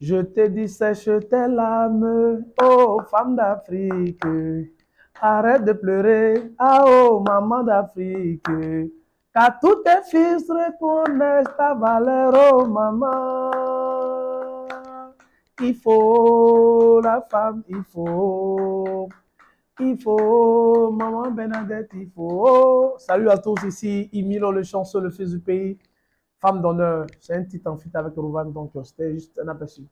Je te dis, sèche tes larmes, oh femme d'Afrique. Arrête de pleurer, ah oh maman d'Afrique. Car tous tes fils reconnaissent ta valeur, oh maman. Il faut la femme, maman Bernadette, il faut. Salut à tous ici, Emilio le chanceux, le fils du pays. Femme d'honneur, c'est un titre en fit avec Rovan, donc c'était juste un aperçu.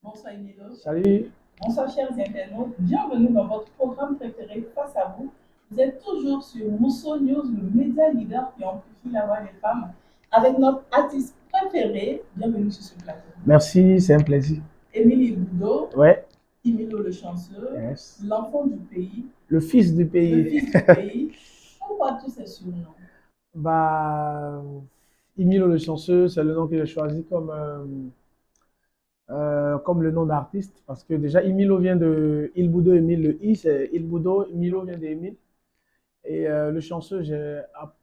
Bonsoir Emilio. Salut. Bonsoir chers internautes. Bienvenue dans votre programme préféré Face à vous. Vous êtes toujours sur Mousso News, le média leader qui amplifie la voix des femmes, avec notre artiste préféré. Bienvenue sur ce plateau. Merci, c'est un plaisir. Émilie Boudot, Ouais, Emilio le chanceux, yes. l'enfant du pays, Le fils du le pays. fils du pays. Pourquoi tous ces surnoms? Bah, Emilio le chanceux, c'est le nom que j'ai choisi comme le nom d'artiste. Parce que déjà, Emilio vient de Il Boudo, Emile. Le I, c'est Il Boudo, Emilio vient d'Emile. Et le chanceux, j'ai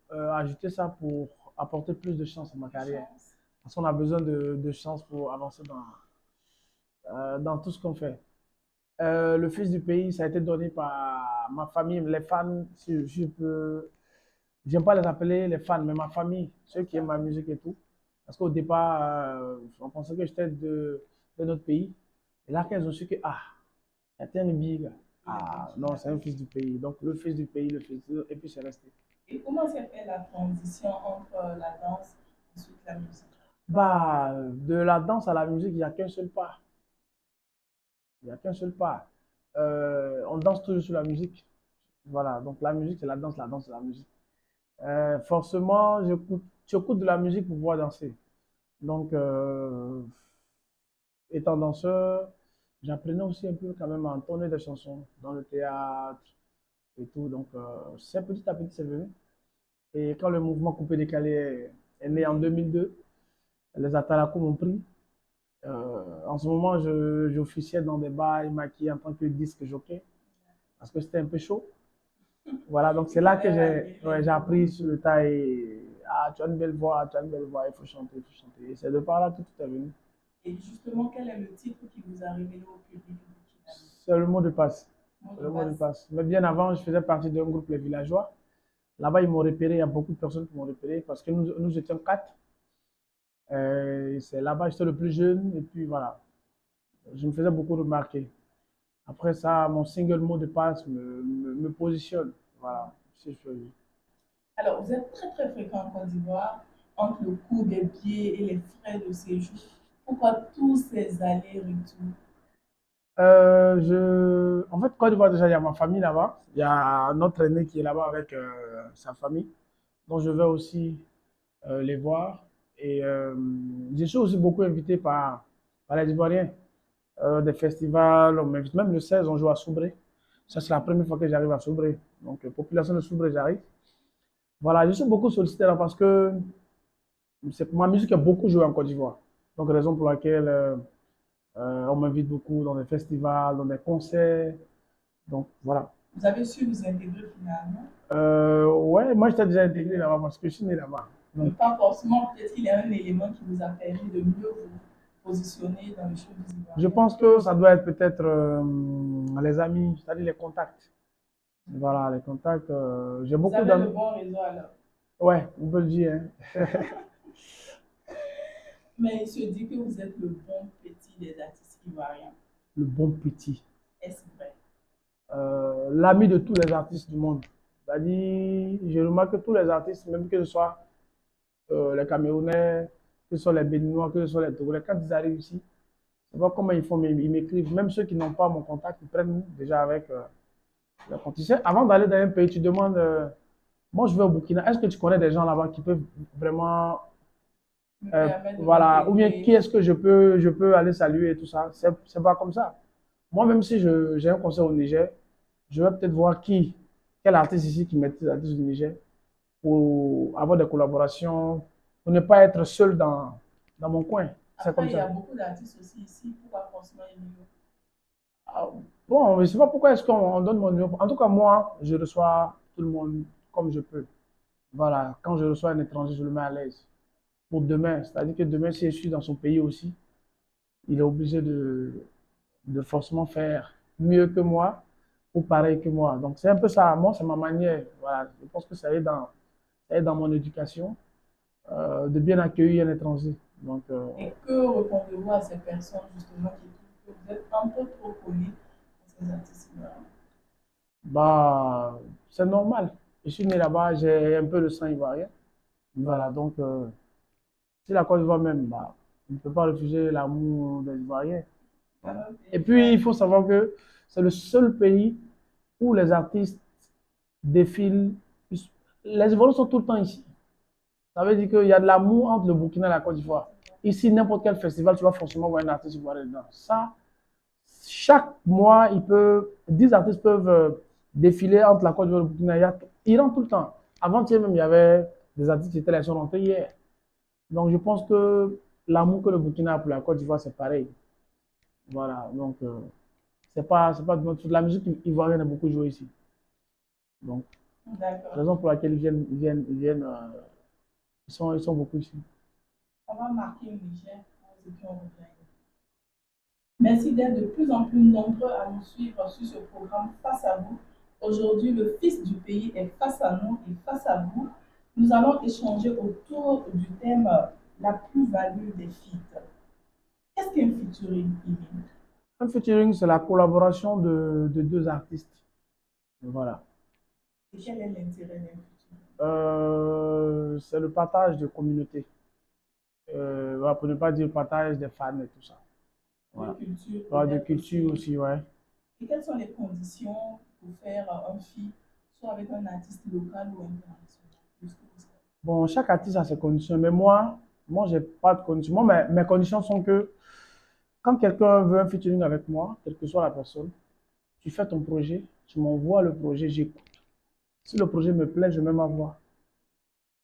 ajouté ça pour apporter plus de chance à ma carrière. Chance. Parce qu'on a besoin de chance pour avancer dans tout ce qu'on fait. Le fils du pays, ça a été donné par ma famille, les fans, si je peux. J'aime pas les appeler les fans, mais ma famille, ceux qui aiment ma musique et tout. Parce qu'au départ, on pensait que j'étais de notre pays. Et là, quand ils ont su que, ah, il y a un big. Ah, non, c'est un fils du pays. Donc, le fils du pays, le fils de... Et puis, c'est resté. Et comment s'est fait la transition entre la danse et ensuite la musique? Bah, de la danse à la musique, il n'y a qu'un seul pas. Il n'y a qu'un seul pas. On danse toujours sur la musique. Voilà, donc la musique, c'est la danse, c'est la musique. Forcément, j'écoute de la musique pour pouvoir danser. Donc, étant danseur, j'apprenais aussi un peu quand même à entonner des chansons dans le théâtre et tout. Donc, c'est petit à petit, c'est venu. Et quand le mouvement coupé-décalé est né en 2002, les Atalakou m'ont pris. En ce moment, j'officiais dans des bars maquillés en tant que disque jockey parce que c'était un peu chaud. Voilà, donc c'est là que j'ai appris sur le tas et ah, tu as une belle voix, tu as une belle voix, il faut chanter, il faut chanter. Et c'est de par là que tout est venu. Et justement, quel est le titre qui vous a révélé au public burkinabé? C'est le mot de passe. Mot C'est de le mot de passe. passe. Mais bien avant, je faisais partie d'un groupe Les Villageois. Là-bas, ils m'ont repéré, il y a beaucoup de personnes qui m'ont repéré parce que nous étions quatre. C'est là-bas, j'étais le plus jeune et puis voilà, je me faisais beaucoup remarquer. Après ça, mon single mot de passe me positionne. Voilà, si je peux dire. Alors, vous êtes très très fréquent en Côte d'Ivoire, entre le coût des billets et les frais de séjour. Pourquoi tous ces allers-retours? En fait, Côte d'Ivoire, déjà, il y a ma famille là-bas. Il y a notre aîné qui est là-bas avec sa famille. Donc, je vais aussi les voir. Et je suis aussi beaucoup invité par les Ivoiriens. Des festivals, on m'invite. Même le 16, on joue à Soubré. Ça, c'est la première fois que j'arrive à Soubré. Donc, population de Soubré, j'arrive. Voilà, je suis beaucoup sollicité là parce que ma musique est beaucoup jouée en Côte d'Ivoire. Donc, raison pour laquelle on m'invite beaucoup dans des festivals, dans des concerts. Donc, voilà. Vous avez su vous intégrer finalement, Ouais, moi, j'étais déjà intégré là-bas parce que je suis né là-bas. mais Donc, pas forcément, peut-être qu'il y a un élément qui vous a permis de mieux vous positionner dans les choses je ivoiriennes. pense que ça doit être peut-être les amis, c'est-à-dire les contacts. Voilà, les contacts. J'ai Vous beaucoup avez le d'amis. bon réseau alors. Ouais, on peut le dire, hein. Mais il se dit que vous êtes le bon petit des artistes ivoiriens. Le bon petit. Est-ce vrai? L'ami de tous les artistes du monde. C'est-à-dire, je remarque que tous les artistes, même que ce soit les Camerounais, que ce soit les Béninois, que ce soit les Togolais, quand ils arrivent ici, je sais pas comment ils font, mais ils m'écrivent. Même ceux qui n'ont pas mon contact, ils prennent déjà avec le compte. Tu sais, avant d'aller dans un pays, tu demandes, moi je vais au Burkina, est-ce que tu connais des gens là-bas qui peuvent vraiment, Me permet de voilà, ou bien qui m'intégrer. est-ce que je peux aller saluer et tout ça. C'est pas comme ça. Moi, même si j'ai un concert au Niger, je vais peut-être voir quel artiste ici qui maîtrise l'artiste du Niger pour avoir des collaborations, pour ne pas être seul dans mon coin. C'est Après, comme il y a ça. beaucoup d'artistes aussi ici. Pourquoi forcément Emilio? Ah, bon, je ne sais pas pourquoi est-ce qu'on donne mon numéro. En tout cas, moi, je reçois tout le monde comme je peux. Voilà, quand je reçois un étranger, je le mets à l'aise. Pour demain, c'est-à-dire que demain, si je suis dans son pays aussi, il est obligé de forcément faire mieux que moi ou pareil que moi. Donc c'est un peu ça, moi c'est ma manière. Voilà, je pense que ça aide dans mon éducation de bien accueillir un étranger. Donc Et que répondez-vous à ces personnes justement qui trouvent que vous êtes un peu trop poli pour ces artistes-là? bah c'est normal. Je suis né là-bas, j'ai un peu le sang ivoirien. Voilà, donc si la Côte d'Ivoire même, bah, on ne peut pas refuser l'amour des Ivoiriens. Voilà. Un Et pays puis, il frère. faut savoir que c'est le seul pays où les artistes défilent. Les Ivoiriens sont tout le temps ici. Ça veut dire qu'il y a de l'amour entre le Burkina et la Côte d'Ivoire. Ici, n'importe quel festival, tu vas forcément voir un artiste ivoirien dedans. Ça, chaque mois, 10 artistes peuvent défiler entre la Côte d'Ivoire et le Burkina. Ils rentrent tout le temps. Avant-hier même, il y avait des artistes qui étaient là, ils sont rentrés hier. Donc, je pense que l'amour que le Burkina a pour la Côte d'Ivoire, c'est pareil. Voilà. Donc, c'est pas de notre faute. La musique ivoirienne a beaucoup joué ici. Donc, D'accord. raison pour laquelle ils sont beaucoup ici. On va marquer une légère pause et puis on revient. Merci d'être de plus en plus nombreux à nous suivre sur ce programme Face à vous. Aujourd'hui, le fils du pays est face à nous et face à vous. Nous allons échanger autour du thème la plus-value des feats. Qu'est-ce qu'un featuring, Emile? Un featuring, c'est la collaboration de deux artistes. Voilà. Et quel est l'intérêt d'un featuring? C'est le partage de communauté. Voilà, pour ne pas dire le partage des fans et tout ça. De Voilà. culture Voilà, de peut-être culture aussi. aussi, ouais. Et quelles sont les conditions pour faire un feat, soit avec un artiste local ou international? Est-ce que vous savez? Bon, chaque artiste a ses conditions, mais moi, j'ai pas de conditions. Moi, mes conditions sont que quand quelqu'un veut un featuring avec moi, quelle que soit la personne, tu fais ton projet, tu m'envoies le projet, j'écoute. Si le projet me plaît, je mets ma voix.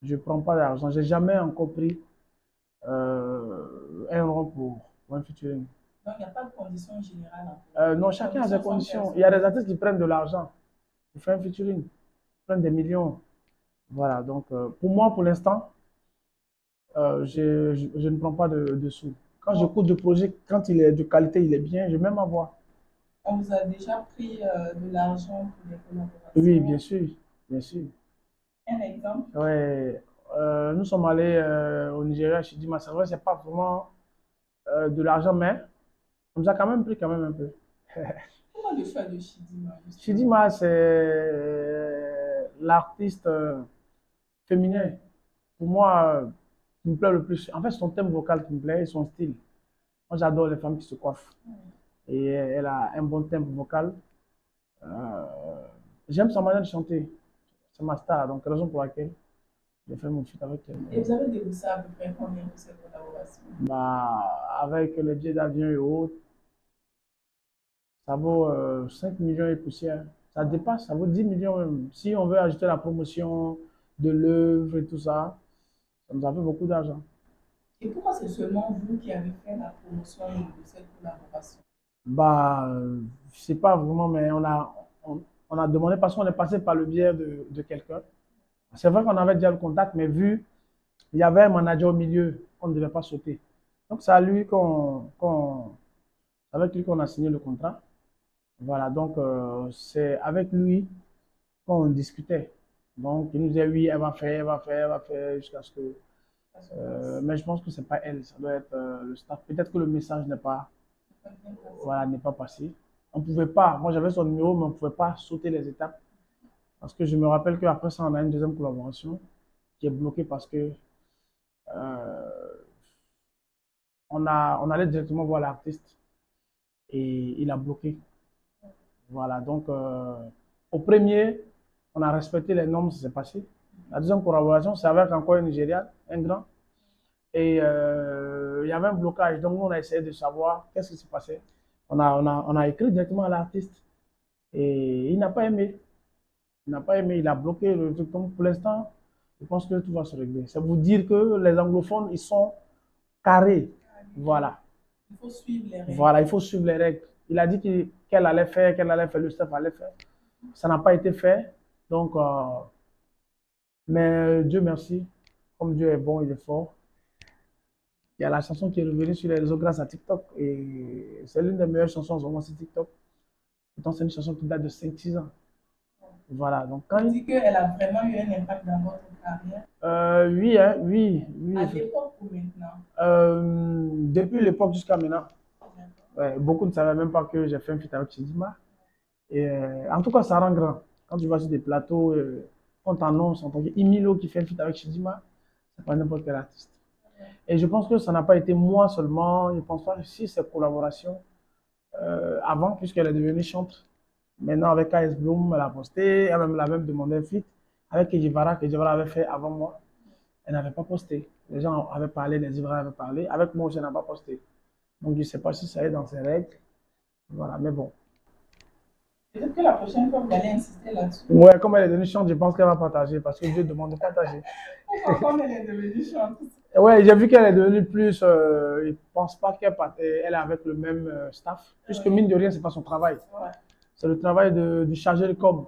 Je ne prends pas d'argent. J'ai jamais encore pris 1 euro pour un featuring. Donc, il n'y a pas de conditions générales en Non, fait. Les chacun a ses conditions sont conditions. Il y a des personnelles. artistes qui prennent de l'argent pour faire un featuring. Ils prennent des millions. Voilà, donc pour moi, pour l'instant, je ne prends pas de sous. Quand Bon, j'écoute le projet, quand il est de qualité, il est bien, je mets ma voix. on vous a déjà pris de l'argent pour des Oui, bien collaborations. sûr, bien sûr. Un exemple, Ouais, nous sommes allés au Nigeria, je dis, mais c'est vrai, c'est pas vraiment de l'argent, mais on nous a quand même pris quand même un peu. pourquoi le choix de Chidima, justement? Chidima, c'est l'artiste féminin. Pour moi, qui me plaît le plus. En fait, son thème vocal qui me plaît et son style. Moi, j'adore les femmes qui se coiffent. Et elle a un bon thème vocal. Euh, J'aime sa manière de chanter. C'est ma star, donc raison pour laquelle j'ai fait mon feat avec elle. Et vous avez déboursé à peu près combien pour cette collaboration? Bah, avec les billets d'avion et autres, ça vaut 5 millions et poussière. Ça dépasse, ça vaut 10 millions même. Si on veut ajouter la promotion de l'œuvre et tout ça, ça nous a fait beaucoup d'argent. Et pourquoi c'est seulement vous qui avez fait la promotion de cette collaboration? Bah, je sais pas vraiment, mais on a demandé parce qu'on est passé par le biais de quelqu'un. C'est vrai qu'on avait déjà le contact, mais vu il y avait un manager au milieu, on ne devait pas sauter. Donc, c'est à lui avec lui qu'on a signé le contrat. Voilà, donc c'est avec lui qu'on discutait. Donc, il nous disait oui, elle va faire, elle va faire, elle va faire, jusqu'à ce que. Ça se passe, Mais je pense que c'est pas elle, ça doit être le staff. Peut-être que le message ça peut bien passer. voilà, n'est pas passé. On pouvait pas, moi j'avais son numéro, mais on ne pouvait pas sauter les étapes. Parce que je me rappelle qu'après ça, on a une deuxième collaboration qui est bloquée parce que euh, on allait directement voir l'artiste et il a bloqué. Voilà, donc au premier, on a respecté les normes, ça s'est passé. La deuxième collaboration, c'est avec encore un Nigérian, un grand. Et il y avait un blocage. Donc, nous, on a essayé de savoir qu'est-ce qui s'est passé. On a écrit directement à l'artiste et il n'a pas aimé. Il n'a pas aimé, il a bloqué le truc. Donc, pour l'instant, je pense que tout va se régler. C'est vous dire que les anglophones, ils sont carrés. Voilà. Il faut suivre les règles. Voilà, il faut suivre les règles. Il a dit qu'elle allait faire, le staff allait faire. Ça n'a pas été fait. Donc, mais Dieu merci, comme Dieu est bon, il est fort. Il y a la chanson qui est revenue sur les réseaux grâce à TikTok. Et c'est l'une des meilleures chansons en ce moment sur TikTok. Pourtant, c'est une chanson qui date de 5-6 ans. Voilà, donc quand Tu dis qu'elle a vraiment eu un impact dans votre carrière. oui, hein, oui, oui, À l'époque ou maintenant? depuis l'époque jusqu'à maintenant. D'accord. Ouais, beaucoup ne savaient même pas que j'ai fait un feat avec Chidima. Et en tout cas, ça rend grand. Quand tu vas sur des plateaux, on t'annonce en tant qu'Imilo qui fait un feat avec Chidima, c'est pas n'importe quel artiste. Et je pense que ça n'a pas été moi seulement, je pense pas aussi cette collaboration avant, puisqu'elle est devenue chanteuse. Maintenant, avec AS Bloom, elle a posté, elle m'a même demandé un feat avec Kejivara, que Kejivara avait fait avant moi. Elle n'avait pas posté. Les gens avaient parlé, les Ivoiriens avaient parlé. Avec moi, je n'ai pas posté. Donc, je ne sais pas si ça est dans ses règles. Voilà, mais bon. Peut-être que la prochaine fois, vous allez insister là-dessus. Ouais, comme elle est devenue chante, je pense qu'elle va partager parce que je demande de partager. Pourquoi comme elle est devenue chanteuse? Ouais, j'ai vu qu'elle est devenue plus. Je ne pense pas qu'elle est avec le même staff, puisque Oui. mine de rien, ce n'est pas son travail. Ouais. C'est le travail du chargé de com.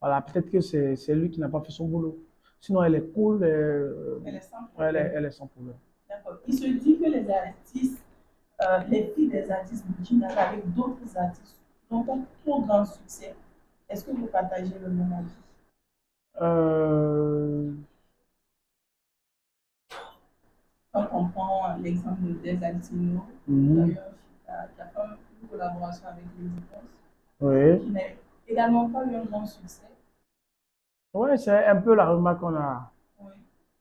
Voilà, peut-être que c'est lui qui n'a pas fait son boulot. Sinon, elle est cool. Elle est sans Ouais, problème. elle est sans problème. D'accord. Il se dit que les artistes, les filles des artistes burkinabés avec d'autres artistes n'ont pas trop grand succès. Est-ce que vous partagez le même avis? Euh, Quand on prend l'exemple des Altino, mhm, qui a fait une collaboration avec les Ipos, oui. qui n'a également pas eu un grand succès. Ouais, c'est un peu la remarque Oui.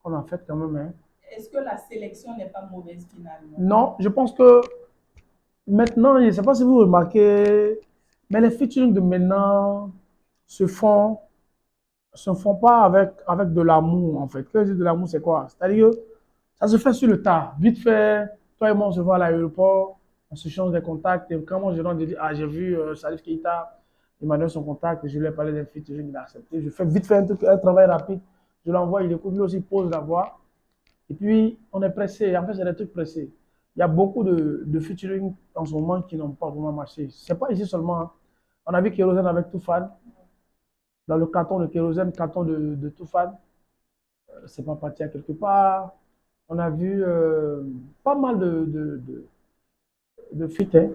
qu'on a faite quand même, hein. Est-ce que la sélection n'est pas mauvaise finalement? Non, je pense que maintenant, je ne sais pas si vous remarquez, mais les featuring de maintenant se font, se font pas avec de l'amour, en fait. Quand je dis de l'amour, c'est quoi? C'est-à-dire que ça se fait sur le tas. Vite fait, toi et moi, on se voit à l'aéroport, on se change des contacts. Et quand moi, je rentre, je dis, ah, j'ai vu Salif Keita, il m'a donné son contact, je lui ai parlé d'un featuring, il a accepté. Je fais vite fait un travail rapide, je l'envoie, il écoute, lui aussi, il pose la voix. Et puis, on est pressé. En fait, c'est des trucs pressés. Il y a beaucoup de featuring en ce moment qui n'ont pas vraiment marché. C'est pas ici seulement, hein. On a vu Kérosène avec Toufan. Dans le carton de Kérosène, carton de Toufan, c'est pas parti à quelque part. On a vu pas mal de feats, hein.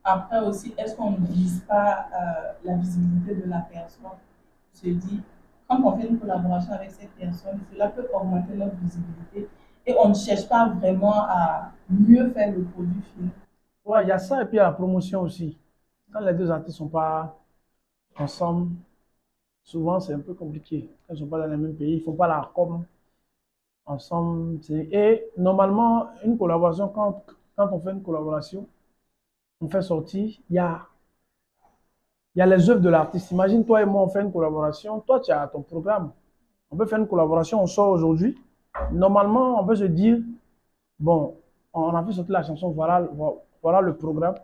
Après aussi, est-ce qu'on ne vise pas la visibilité de la personne? On se dit, quand on fait une collaboration avec cette personne, cela peut augmenter notre visibilité et on ne cherche pas vraiment à mieux faire le produit fini. Ouais, il y a ça et puis il y a la promotion aussi. Quand les deux artistes sont pas ensemble, souvent c'est un peu compliqué. Quand ils sont pas dans les mêmes pays, ils font pas la com ensemble. Et normalement, une collaboration, quand on fait une collaboration, on fait sortir, il y a les œuvres de l'artiste. Imagine, toi et moi, on fait une collaboration. Toi, tu as ton programme. On peut faire une collaboration, on sort aujourd'hui. Normalement, on peut se dire, bon, on a fait sortir la chanson, voilà le programme.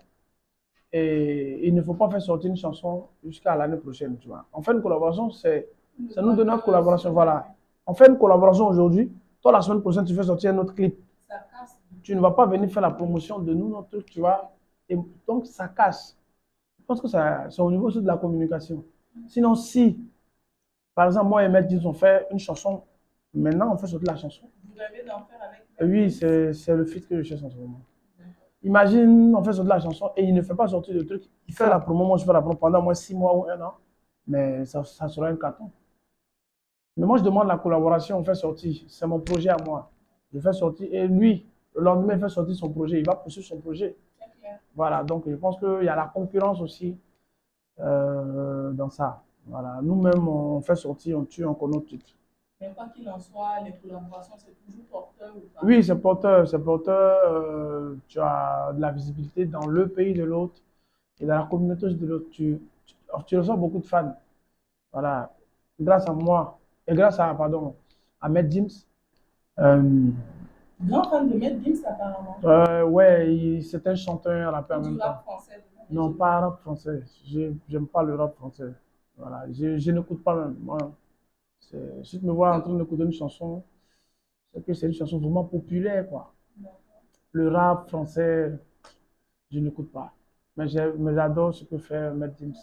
Et il ne faut pas faire sortir une chanson jusqu'à l'année prochaine, tu vois. On fait une collaboration, c'est nous de notre collaboration, voilà. On fait une collaboration aujourd'hui. Toi, la semaine prochaine, tu fais sortir un autre clip. Ça casse. Tu ne vas pas venir faire la promotion de nous, notre truc, tu vois. Et donc, ça casse. Je pense que c'est au niveau aussi de la communication. Sinon, si, par exemple, moi et Maître Gims, on fait une chanson, maintenant, on fait sortir la chanson. Vous rêvez d'en faire avec Oui, c'est le feat que je cherche en ce moment. Imagine, on fait sortir la chanson et il ne fait pas sortir le truc. Il fait la promo, moi je fais la promo pendant moins 6 mois ou un an. Mais ça sera un carton. Mais moi, je demande la collaboration, on fait sortir. C'est mon projet à moi. Je fais sortir et lui, le lendemain, il fait sortir son projet. Il va poursuivre son projet. Voilà, donc je pense qu'il y a la concurrence aussi dans ça. Voilà, nous-mêmes, on fait sortir, on tue, on connaît notre titre. Mais quoi qu'il en soit, les collaborations, c'est toujours porteur ou pas? Oui, c'est porteur, c'est porteur. Tu as de la visibilité dans le pays de l'autre et dans la communauté de l'autre. Tu reçois beaucoup de fans. Voilà, grâce à moi et grâce à, pardon, à Matt James. Grand fan de Maître Gims apparemment. Ouais, c'est un chanteur, un rappeur en Du même rap temps. français. Non, pas rap français. J'aime pas le rap français. Voilà, je n'écoute pas même. Moi, si tu me vois en train d'écouter une chanson, c'est que c'est une chanson vraiment populaire, quoi. Le rap français, je n'écoute pas. Mais j'adore ce que fait Matt James.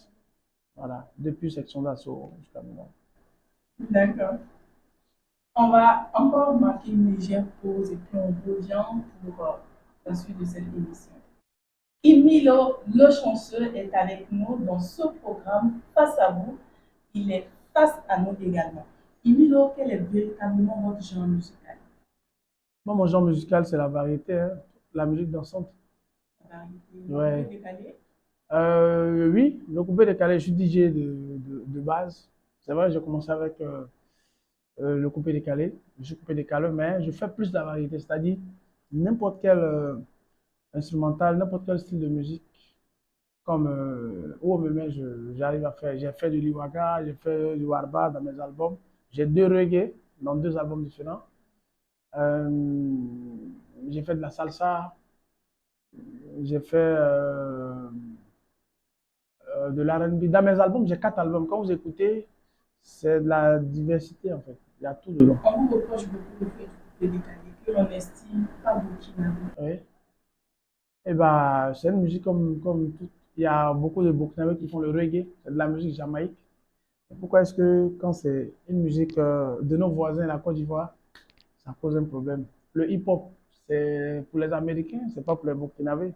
Voilà, depuis Section d'Assaut jusqu'à maintenant. D'accord. On va encore marquer une légère pause et puis on revient pour la suite de cette émission. Emilio Le Chanceux est avec nous dans ce programme Face à vous. Il est face à nous également. Emilio, quel est véritablement votre genre musical? Moi, mon genre musical, c'est la variété, hein, la musique dansante. La variété, le coupé Ouais. décalé? Oui, le coupé décalé, je suis DJ de base. C'est vrai, j'ai commencé avec le coupé décalé. Je suis coupé décalé, mais je fais plus de la variété, c'est-à-dire n'importe quel instrumental, n'importe quel style de musique, comme où on me met, j'arrive à faire. J'ai fait du liwaga, j'ai fait du warba dans mes albums. J'ai deux reggae dans deux albums différents. Euh, j'ai fait de la salsa, j'ai fait de l'R&B. Dans mes albums, j'ai quatre albums. Quand vous écoutez, c'est de la diversité en fait. Il y a tout dedans. On vous reproche beaucoup le fait du coupé décalé, que l'on estime pas burkinabé. Oui. Et bah, c'est une musique comme tout. Il y a beaucoup de Burkinabés qui font le reggae, c'est de la musique jamaïque. Pourquoi est-ce que quand c'est une musique de nos voisins, la Côte d'Ivoire, ça pose un problème? Le hip-hop, c'est pour les Américains, c'est pas pour les Burkinabés.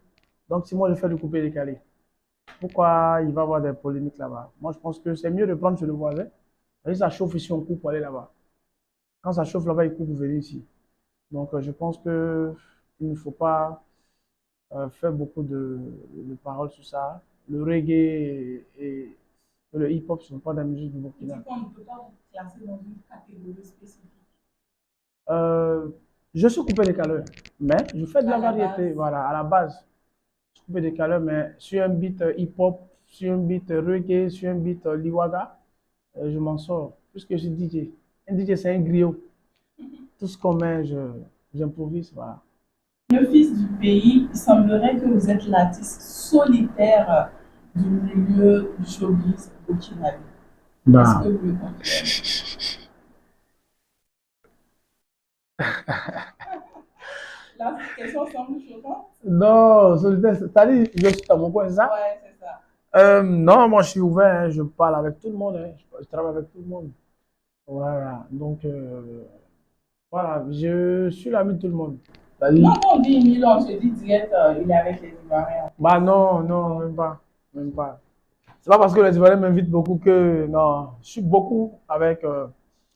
Donc si moi je fais du coupé décalé, pourquoi il va y avoir des polémiques là-bas? Moi je pense que c'est mieux de prendre chez le voisin. Et ça chauffe ici, on coupe pour aller là-bas. Quand ça chauffe là-bas, il coupe pour venir ici. Donc je pense que il ne faut pas faire beaucoup de paroles sur ça. Le reggae et le hip-hop ne sont pas de la musique du Il dit Burkina. qu'on ne peut pas vous classer dans une catégorie spécifique. Euh, je suis coupé décalé, mais je fais de À la la variété, base, voilà, à la base. Je suis coupé décalé, mais sur un beat hip-hop, sur un beat reggae, sur un beat liwaga, je m'en sors, puisque je suis DJ. Un DJ, c'est un griot. Tout ce qu'on met, j'improvise, voilà. le fils du pays, il semblerait que vous êtes l'artiste solitaire du milieu du showbiz burkinabé. Est-ce que Bah, vous le confirmez? La question semble choquante. non, solitaire, c'est-à-dire, je suis dans mon coin, c'est ça? Ouais, c'est ça. Non, moi je suis ouvert, hein, je parle avec tout le monde, hein, je travaille avec tout le monde. Voilà, donc voilà, je suis l'ami de tout le monde. C'est-à-dire, Non, quand on dit Emile, on se dit direct, il est avec les Ivoiriens. bah non, non, même pas, même pas. C'est pas parce que les Ivoiriens m'invitent beaucoup que, non, je suis beaucoup avec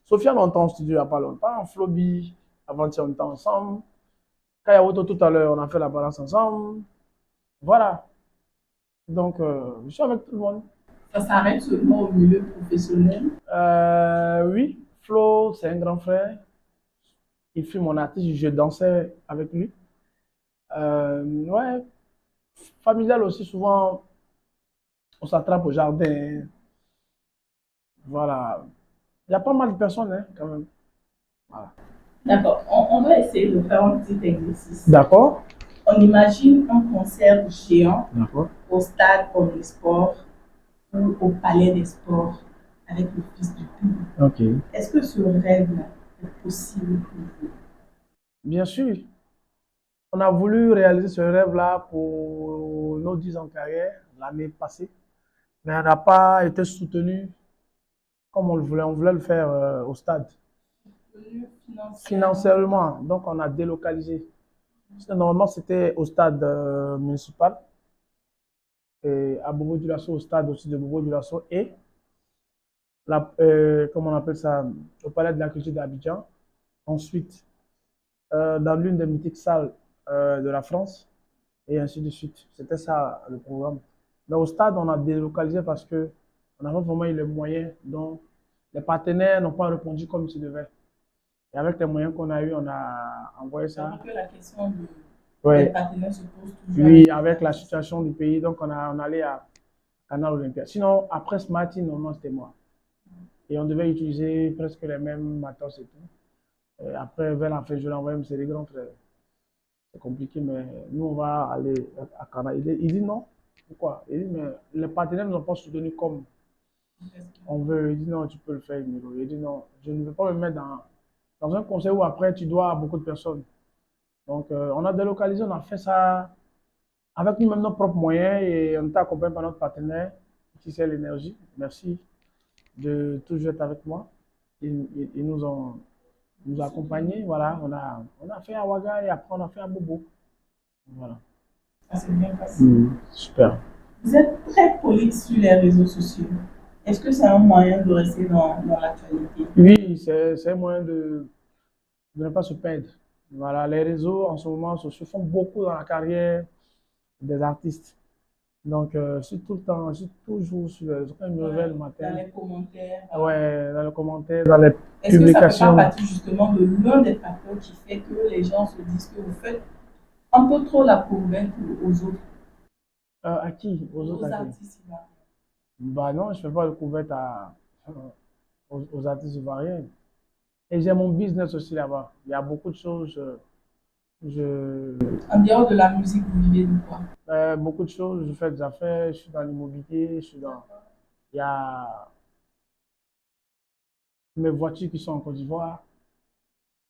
Sofiane, on était en studio il n'y a pas longtemps, Floby, avant-hier on était ensemble, Kayawoto tout à l'heure, on a fait la balance ensemble, voilà, donc je suis avec tout le monde. Ça s'arrête seulement au milieu professionnel. Oui, Flo, c'est un grand frère. Il fut mon artiste, je dansais avec lui. Ouais, familial aussi, souvent, on s'attrape au jardin. Voilà. Il y a pas mal de personnes, hein, quand même. Voilà. D'accord, on va essayer de faire un petit exercice. D'accord? On imagine un concert géant D'accord. au stade comme les sports ou au palais des sports avec le fils du pays. Ok. Est-ce que ce rêve-là est possible pour vous? Bien sûr, on a voulu réaliser ce rêve-là pour nos 10 ans de carrière l'année passée, mais on n'a pas été soutenu comme on le voulait. On voulait le faire au stade. Financièrement, Financièrement, donc on a délocalisé. Normalement, c'était au stade municipal, et à Bobo Dioulasso, au stade aussi de Bobo Dioulasso, et comment on appelle ça, au Palais de la Culture d'Abidjan. Ensuite, dans l'une des mythiques salles de la France, et ainsi de suite. C'était ça le programme. Mais au stade, on a délocalisé parce que on n'a pas vraiment eu les moyens, donc les partenaires n'ont pas répondu comme ils se devaient. Et avec les moyens qu'on a eu, on a envoyé c'est ça. vrai que la question des Ouais, partenaires se pose toujours oui, avec les avec la artistes. situation du pays, donc on allait à Canal Olympia. Sinon, après ce matin, normalement, c'était moi. Et on devait utiliser presque les mêmes matos et tout. Et après, vers la fin, je l'ai envoyé, mais c'est des grands frères. C'est compliqué, mais nous, on va aller à Canal. Il dit non. Pourquoi? Il dit, mais les partenaires ne nous ont pas soutenus comme on veut. Il dit non, tu peux le faire, Miro. Il dit non, je ne veux pas me mettre dans un conseil où après, tu dois à beaucoup de personnes. Donc, on a délocalisé, on a fait ça avec nous-mêmes nos propres moyens et on était accompagné par notre partenaire, qui c'est l'énergie. Merci de toujours être avec moi. Ils nous ont nous accompagner. Voilà, on a fait un Ouaga et après on a fait un Bobo. Voilà. Ça s'est bien passé. Super. Vous êtes très prolixe sur les réseaux sociaux. Est-ce que c'est un moyen de rester dans l'actualité? Oui, c'est un moyen de ne pas se perdre. Voilà, les réseaux en ce moment se font beaucoup dans la carrière des artistes. Donc, je suis tout le temps, je suis toujours sur quand je me réveille le Dans matin. les commentaires. Ouais, dans les commentaires, dans les Est-ce que ça ne fait pas publications. partie justement de l'un des facteurs qui fait que les gens se disent que vous faites un peu trop la courbaine aux autres, À qui? Aux autres aux à qui? artistes ivoiriens? Bah non, je ne fais pas le couvert aux artistes ivoiriens. Et j'ai mon business aussi là-bas. Il y a beaucoup de choses. En dehors de la musique, vous vivez de quoi? Beaucoup de choses. Je fais des affaires. Je suis dans l'immobilier. Je suis dans. Il y a mes voitures qui sont en Côte d'Ivoire.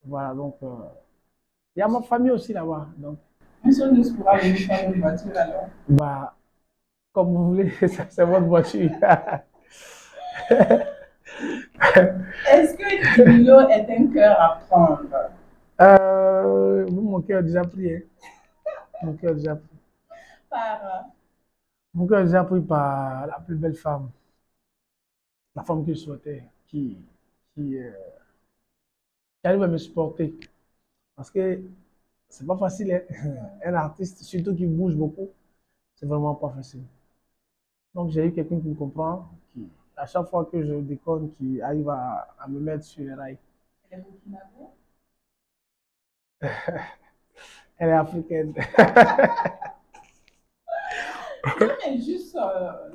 Voilà, donc. Il y a ma famille aussi là-bas. Donc, Un seul nous pourra venir faire une voiture alors. bah, comme vous voulez, c'est votre voiture. Est-ce que Dimilo est un cœur à prendre? Mon cœur a déjà pris. Hein. Mon cœur a déjà pris. Par Mon cœur a déjà pris par la plus belle femme. La femme que je souhaitais, qui, euh, qui arrive à me supporter. Parce que c'est pas facile, hein. Un artiste, surtout qui bouge beaucoup, c'est vraiment pas facile. Donc j'ai eu quelqu'un qui me comprend, qui, à chaque fois que je déconne, qui arrive à me mettre sur les rails. elle est burkinabé? Elle est africaine. Non, mais juste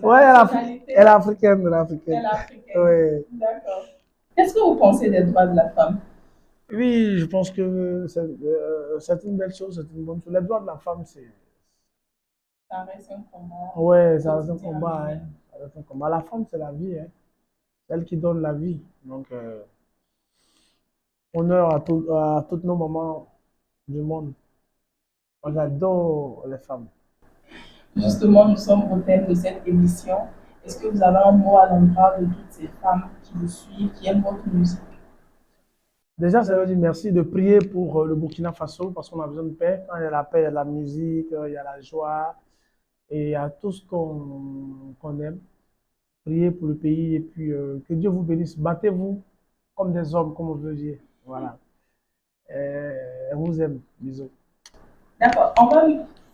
Ouais, la nationalité. elle est africaine, elle est africaine. Elle est africaine. Ouais. D'accord. Qu'est-ce que vous pensez des droits de la femme? Oui, je pense que c'est une belle chose, c'est une bonne chose. Les droits de la femme, c'est. Ça reste un combat. Ouais, ça reste un quotidien, combat. mais- Hein. Ça reste un combat. La femme, c'est la vie. Hein. C'est elle qui donne la vie. Donc, honneur à toutes nos mamans du monde. Moi, j'adore les femmes. Justement, nous sommes au thème de cette émission. Est-ce que vous avez un mot à l'endroit de toutes ces femmes qui vous suivent, qui aiment votre musique? Déjà, ça veut dire merci de prier pour le Burkina Faso parce qu'on a besoin de paix. Quand il y a la paix, il y a la musique, il y a la joie et il y a tout ce qu'on aime. Priez pour le pays et puis que Dieu vous bénisse. Battez-vous comme des hommes, comme on veut dire. Voilà. On vous aime. Bisous. D'accord, on va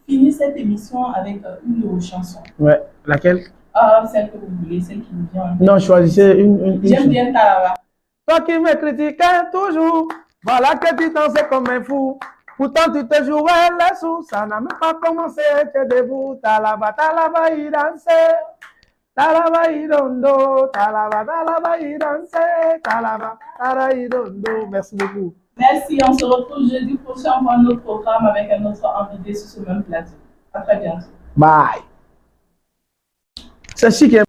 finir cette émission avec une de vos chansons. Ouais. Laquelle? Ah, celle que vous voulez, celle qui vous vient en tête. Non, choisissez une J'aime bien Talaba. Toi qui me critiquais toujours, voilà que tu dansais comme un fou. Pourtant, tu te jouais les sous, ça n'a même pas commencé, tu es debout. Talaba, il dansait. Talaba, il dondo. Talaba, il dansait. Talaba, il dondo. Merci beaucoup. Merci, on se retrouve jeudi prochain pour un autre programme avec un autre invité sur ce même plateau. À très bientôt. Bye. C'est chic, hein?